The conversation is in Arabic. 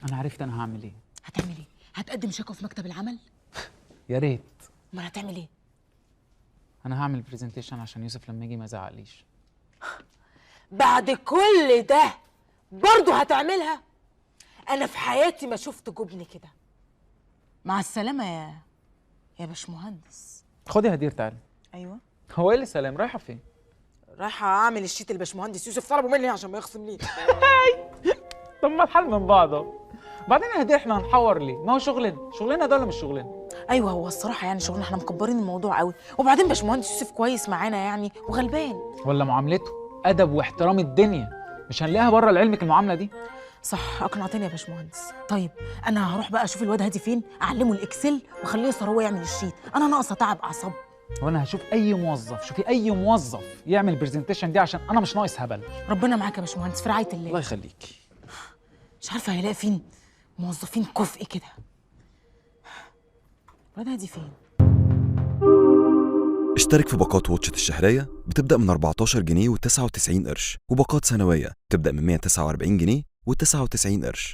انا عرفت انا هعمل ايه. هتعمل ايه؟ هتقدم شكوى في مكتب العمل؟ يا ريت. امال هتعمل ايه؟ انا هعمل برزنتيشن عشان يوسف لما يجي ما يزعقليش. بعد كل ده برضه هتعملها؟ انا في حياتي ما شفت جبن كده. مع السلامه يا باشمهندس. خدي يا هدير تعالي. ايوه. هو ايه اللي سلام رايحه فين؟ رايحه اعمل الشيت الباشمهندس يوسف طلبه مني عشان ما يخصم لي. طب ما الحل من بعضه. بعدين يا هدير احنا هنحور ليه؟ ما هو شغلنا ده ولا مش شغلنا؟ ايوه هو الصراحه يعني شغلنا، احنا مكبرين الموضوع قوي، وبعدين باشمهندس يوسف كويس معانا يعني وغلبان. ولا معاملته ادب واحترام الدنيا، مش هنلاقيها بره لعلمك المعامله دي. صح، اقنعتني يا باشمهندس. طيب انا هروح بقى اشوف الواد هادي فين، اعلمه الاكسل واخليه يسهر هو يعمل الشيت، انا ناقصه تعب اعصاب. وانا هشوف اي موظف، شوفي اي موظف يعمل برزنتيشن دي عشان انا مش ناقص هبل. ربنا معاك يا باشمهندس، في رعايه الله. الله يخليكي. مش عارفه هيلاقي فين موظفين كفء كده. الواد هادي فين؟ اشترك في باقات واتشت الشهرية بتبدأ من 14 جنيه و99 قرش، وباقات سنوية بتبدأ من 149 جنيه و99 قرش.